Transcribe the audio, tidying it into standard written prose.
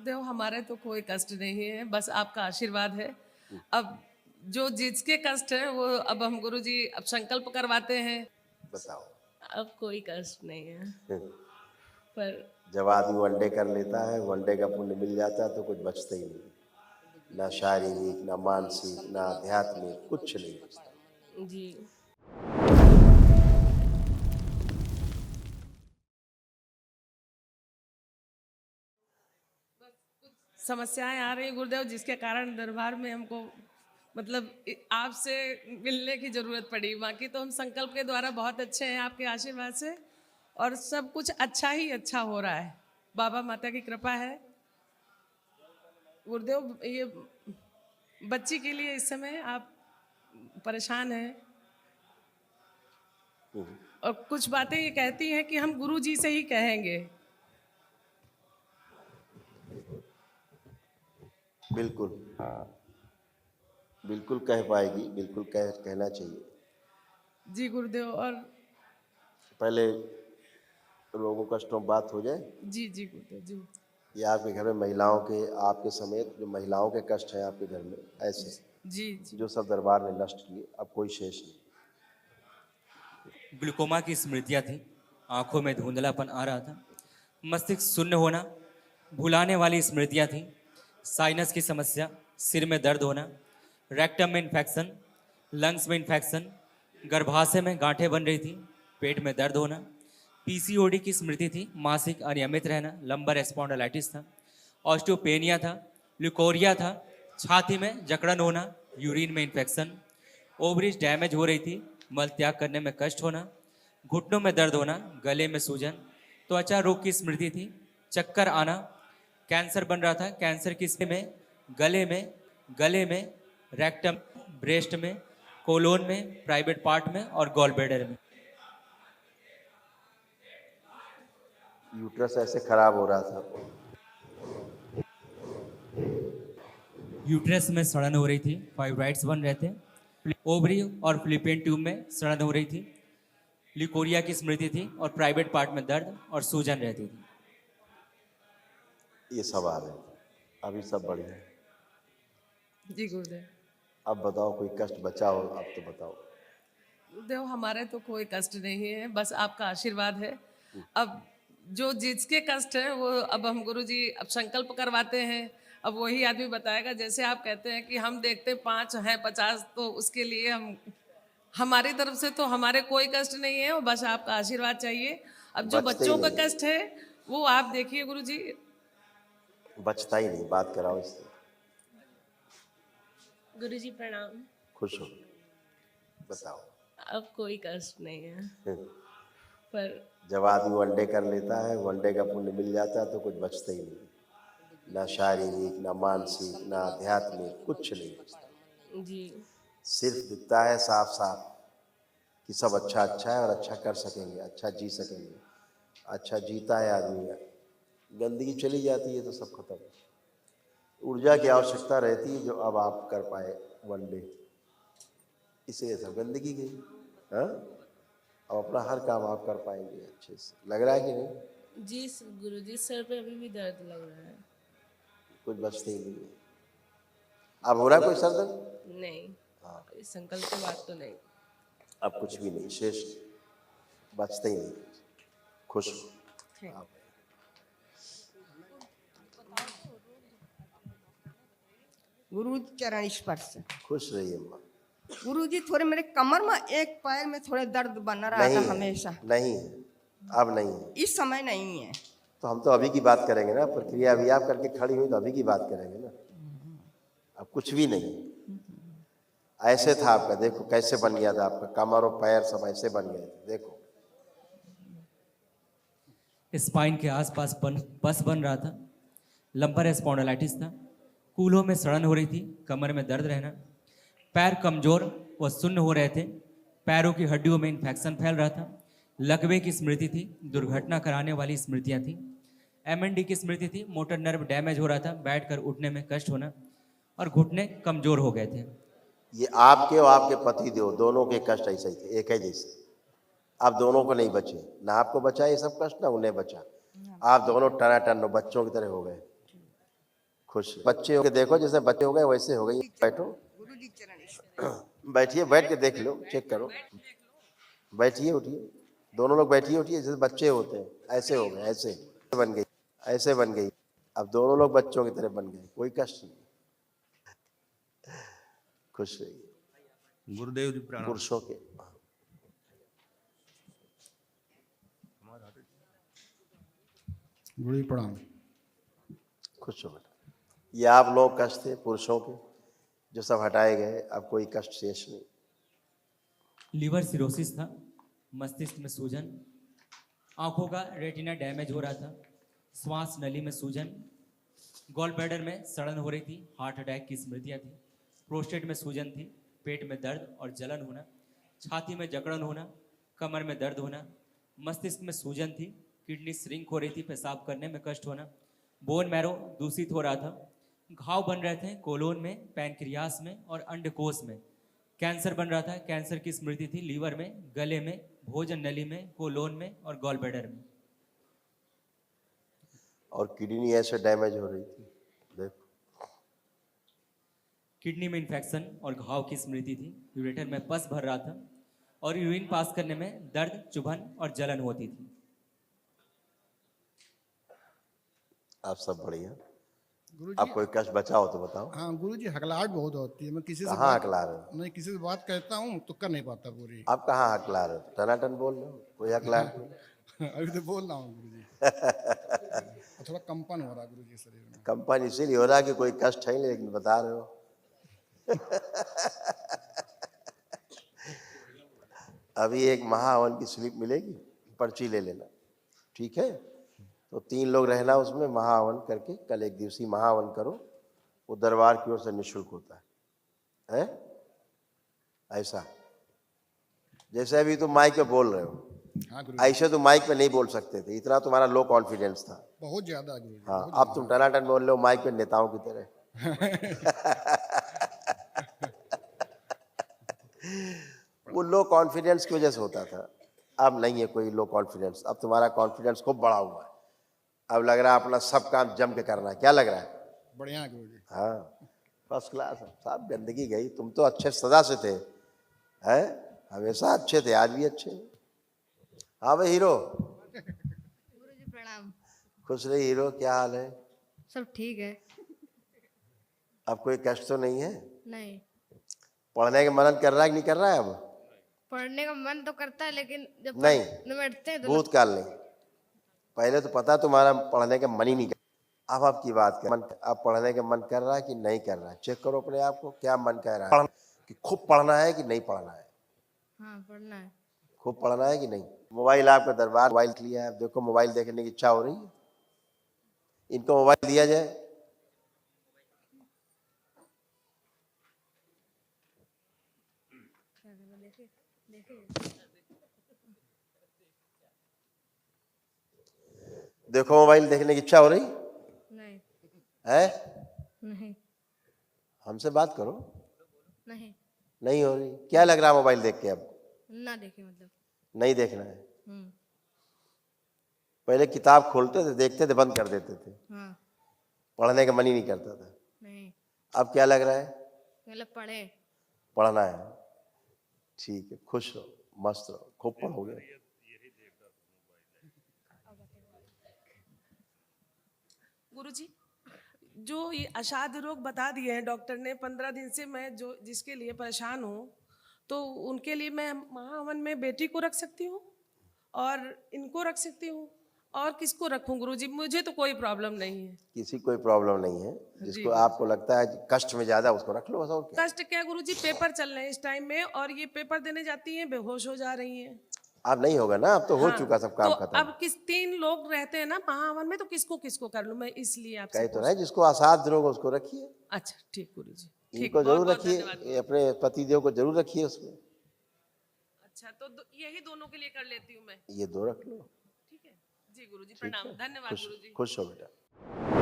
गुरुदेव हमारे तो कोई कष्ट नहीं है, बस आपका आशीर्वाद है। अब जो जिसके कष्ट है वो अब हम गुरुजी अब संकल्प करवाते हैं। बताओ। अब कोई कष्ट नहीं है हम्म। पर जब आदमी वनडे कर लेता है, वनडे का पुण्य मिल जाता है तो कुछ बचता ही नहीं, ना शारीरिक, ना मानसिक, ना आध्यात्मिक, कुछ नहीं बचता। जी समस्याएं आ रही गुरुदेव, जिसके कारण दरबार में हमको मतलब आपसे मिलने की जरूरत पड़ी। बाकी तो हम संकल्प के द्वारा बहुत अच्छे हैं आपके आशीर्वाद से, और सब कुछ अच्छा ही अच्छा हो रहा है। बाबा माता की कृपा है गुरुदेव। ये बच्ची के लिए इस समय आप परेशान हैं, और कुछ बातें ये कहती हैं कि हम गुरु जी से ही कहेंगे। बिल्कुल, बिल्कुल कह पाएगी, बिल्कुल कहना चाहिए। जी गुरुदेव। और पहले रोगों कष्टों बात हो जाए। जी जी गुरुदेव जी। ये आपके घर में महिलाओं के, आपके समेत जो महिलाओं के कष्ट हैं आपके घर में ऐसे, जी जी जो सब दरबार ने नष्ट किए, अब कोई शेष नहीं। ग्लूकोमा की स्मृतियाँ थी, आंखों में धुंधलापन आ रहा था, मस्तिष्क शून्य होना, भुलाने वाली स्मृतियाँ थी, साइनस की समस्या, सिर में दर्द होना, रेक्टम में इन्फेक्शन, लंग्स में इन्फेक्शन, गर्भाशय में गांठें बन रही थी, पेट में दर्द होना, पीसीओडी की स्मृति थी, मासिक अनियमित रहना, लंबर स्पॉन्डिलाइटिस था, ऑस्टियोपेनिया था, ल्यूकोरिया था, छाती में जकड़न होना, यूरिन में इन्फेक्शन, ओवरीज डैमेज हो रही थी, मल त्याग करने में कष्ट होना, घुटनों में दर्द होना, गले में सूजन, त्वचा रोग की स्मृति थी, चक्कर आना, कैंसर बन रहा था, कैंसर की स्थिति में गले में, रेक्टम, ब्रेस्ट में, कोलोन में, प्राइवेट पार्ट में और गॉल ब्लैडर में। यूट्रस ऐसे खराब हो रहा था। यूट्रस में सड़न हो रही थी, फाइब्राइड्स बन रहे थे, ओवरी और फ्लिपेन ट्यूब में सड़न हो रही थी, ल्यूकोरिया की स्मृति थी और प्राइवेट पार्ट में दर्द और सूजन रहती थी। ये सब आ रहे हैं, अभी सब बढ़िया है। जी गुरुदेव। अब बताओ, कोई कष्ट बचा हो अब तो बताओ। गुरुदेव हमारे तो कोई कष्ट नहीं है, बस आपका आशीर्वाद है। अब जो जिसके कष्ट है वो अब हम गुरुजी अब संकल्प करवाते हैं। अब वही आदमी बताएगा, जैसे आप कहते हैं कि हम देखते 5 हैं 50, तो उसके लिए हम हमारी तरफ से तो हमारे कोई कष्ट नहीं है, और बस आपका आशीर्वाद चाहिए। अब जो बचते ही बच्चों का नहीं, कष्ट है वो आप देखिए गुरुजी। बचता ही नहीं, बात कराओ इससे। गुरुजी प्रणाम। खुश हो, बताओ। अब कोई कष्ट नहीं है पर जब आदमी वनडे कर लेता है, वनडे का पुण्य मिल जाता है तो कुछ बचता ही नहीं, ना शारीरिक, ना मानसिक, ना आध्यात्मिक, कुछ नहीं बचता। जी सिर्फ दिखता है साफ साफ कि सब अच्छा अच्छा है और अच्छा कर सकेंगे, अच्छा जी सकेंगे। अच्छा जीता है आदमी, गंदगी चली जाती है तो सब खत्म। ऊर्जा की आवश्यकता रहती है जो अब आप कर पाए वनडे, इसलिए सब गंदगी गई। हाँ, अब अपना हर काम आप कर पाएंगे अच्छे से, लग रहा है कि नहीं? जी गुरुजी, सर पे अभी भी दर्द लग रहा है। कुछ बचते ही नहीं है। अब हो रहा है कोई सर दर्द? नहीं, हाँ, इस संकल्प के बाद तो नहीं। अब कुछ भी नहीं शेष, बचते ही नहीं। खुश हो आप। गुरु चरण स्पर्श। खुश रहिए अम्मा। गुरु जी थोड़े मेरे कमर में, एक पैर में थोड़े दर्द बना रहा था हमेशा। नहीं है, अब नहीं है। इस समय नहीं है। तो हम तो अभी की बात करेंगे ना, प्रक्रिया अभी आप करके खड़ी हुई तो अभी की बात करेंगे ना। अब कुछ भी नहीं, ऐसे था आपका, देखो कैसे बन गया था आपका, कमर और पैर सब ऐसे बन गए थे, देखो। स्पाइन के आसपास पस बन रहा था, लंबर स्पॉन्डिलाइटिस था, कूल्हों में सड़न हो रही थी, कमर में दर्द रहना, पैर कमजोर व शून्य हो रहे थे, पैरों की हड्डियों में इन्फेक्शन फैल रहा था, लकवे की स्मृति थी, दुर्घटना कराने वाली स्मृतियां थी, एमएनडी की स्मृति थी, मोटर नर्व डैमेज हो रहा था, बैठकर उठने में कष्ट होना और घुटने कमजोर हो गए थे। ये आपके और आपके पति देव दोनों के कष्ट ऐसे ही थे, एक है जैसे। आप दोनों को नहीं बचे, ना आपको बचा ये सब कष्ट, ना उन्हें बचा। आप दोनों टनाटन बच्चों की तरह हो गए। खुश बच्चे हो के देखो, जैसे बच्चे हो गए वैसे हो गई। बैठो, गुरु जी चरण बैठिए, बैठ के देख लो, चेक करो। बैठिए, उठिए, दोनों लोग बैठिए, उठिए, जैसे बच्चे होते हैं ऐसे हो गए, ऐसे बन गई, ऐसे बन गई। अब दोनों लोग बच्चों की तरह बन गए, कोई कष्ट नहीं। खुश रहिए। गुरुदेव जी प्रणाम। पुरुषों के गुरु जी प्रणाम। खुश हो बेटा। ये आप लोग कष्ट थे पुरुषों के, जो सब हटाए गए, अब कोई कष्ट शेष नहीं। लीवर सिरोसिस था, मस्तिष्क में सूजन, आंखों का रेटिना डैमेज हो रहा था, श्वास नली में सूजन, गॉल ब्लैडर में सड़न हो रही थी, हार्ट अटैक की स्मृतियाँ थी, प्रोस्टेट में सूजन थी, पेट में दर्द और जलन होना, छाती में जकड़न होना, कमर में दर्द होना, मस्तिष्क में सूजन थी, किडनी श्रिंक हो रही थी, पेशाब करने में कष्ट होना, बोन मैरो दूषित हो रहा था, घाव बन रहे थे कोलोन में, पैनक्रियास में और अंडकोश में, कैंसर बन रहा था, कैंसर की स्मृति थी लीवर में, गले में, भोजन नली में, कोलोन में और गॉल ब्लैडर में। और किडनी ऐसे डैमेज हो रही थी, देखो। किडनी में इन्फेक्शन और घाव की स्मृति थी, यूरेटर में पस भर रहा था और यूरिन पास करने में दर्द, चुभन और जलन होती थी। आप सब बढ़िया। गुरु आप जी, कोई कष्ट बचा हो तो बताओ। हाँ गुरु जी, हकलाहट बहुत होती है। मैं किसी से कहाँ बात हकला रहे हो? मैं किसी से बात कहता हूँ तो कर नहीं पाता पूरी। आप कहाँ हकला रहे हो? टनाटन बोल रहे हो, कोई हकला नहीं। अभी तो बोल रहा हूँ गुरु जी। और थोड़ा कंपन हो रहा है गुरु जी शरीर में। कंपन इसीलिए हो रहा है कि कोई कष्ट है नहीं, लेकिन बता रहे हो। अभी एक महाहवन की स्लिप मिलेगी, पर्ची ले लेना, ठीक है? तो 3 लोग रहना उसमें, महाहवन करके कल एक दिवसीय महाहवन करो, वो दरबार की ओर से निःशुल्क होता है? ऐसा जैसे अभी तुम माइक पे बोल रहे हो, हाँ गुरु जी, ऐसे तो माइक पे नहीं बोल सकते थे, इतना तुम्हारा लो कॉन्फिडेंस था। बहुत ज्यादा गुरु जी। हाँ, बहुत अब तुम टनाटन बोल रहे हो माइक पे नेताओं की तरह। वो लो कॉन्फिडेंस की वजह से होता था, अब नहीं है कोई लो कॉन्फिडेंस। अब तुम्हारा कॉन्फिडेंस खूब बढ़ा हुआ है, अब लग रहा है अपना सब काम जम के करना है। क्या लग रहा है? बढ़िया है गुरु जी। हाँ, फर्स्ट क्लास है। सब गंदगी गई, तुम तो अच्छे सदा से थे, हैं? हमेशा अच्छे थे, आज भी अच्छे। हाँ भाई हीरो, गुरु जी प्रणाम। खुश रही हीरो, क्या हाल है? सब ठीक है। अब कोई कष्ट तो नहीं है? नहीं, पढ़ने का मनन कर रहा है कि नहीं कर रहा है? अब पढ़ने का मन तो करता है लेकिन जब नहीं, निपटते हैं तो भूतकाल नहीं। पहले तो पता तुम्हारा पढ़ने का मन ही नहीं कर। अब आपकी बात कर, मन अब पढ़ने का मन कर रहा है कि नहीं कर रहा है? चेक करो अपने आप को, क्या मन कह रहा है कि खूब पढ़ना है कि नहीं पढ़ना है? हाँ पढ़ना है। खूब पढ़ना है कि नहीं? मोबाइल आपका दरबार, मोबाइल लिया है, देखो मोबाइल देखने की इच्छा हो रही है, इनको मोबाइल दिया जाए। देखो मोबाइल देखने की इच्छा हो रही नहीं है? नहीं हमसे बात करो। नहीं नहीं हो रही? क्या लग रहा है मोबाइल देख के? अब ना देखे मतलब। नहीं देखना है। हम्म। पहले किताब खोलते थे, देखते थे, बंद कर देते थे, हाँ। पढ़ने का मन ही नहीं करता था। नहीं, अब क्या लग रहा है? मतलब पढ़े। पढ़ना है। ठीक है, खुश रहो, मस्त रहो, खूब पढ़ोगे। गुरुजी, जो ये अषाद रोग बता दिए हैं डॉक्टर ने, 15 दिन से मैं जो जिसके लिए परेशान हूँ, तो उनके लिए मैं महाहवन में बेटी को रख सकती हूँ और इनको रख सकती हूँ, और किसको रखूँ गुरुजी? मुझे तो कोई प्रॉब्लम नहीं है। किसी कोई प्रॉब्लम नहीं है, जिसको आपको लगता है कष्ट में ज्यादा उसको रख लो, बस। और क्या? कष्ट क्या गुरुजी? पेपर चल रहे हैं इस टाइम में, और ये पेपर देने जाती हैं बेहोश हो जा रही हैं। अब नहीं होगा ना, अब तो हो हाँ, चुका सब काम तो खत्म। अब 3 लोग रहते हैं ना महाहवन में, तो किसको किसको कर लूं मैं? इसलिए आपसे कहे तो नहीं, जिसको असाध्य रोग उसको रखिए। अच्छा ठीक गुरुजी, ठीक, इनको जरूर बहुत-बहुत रखिए, धन्यवाद। ये अपने पतिदेव को जरूर रखिए उसमें। अच्छा, तो यही दोनों के लिए कर लेती हूँ मैं। ये 2 रख लो। ठीक है जी गुरुजी, प्रणाम, धन्यवाद खुश गुरुजी। खुश हो बेटा।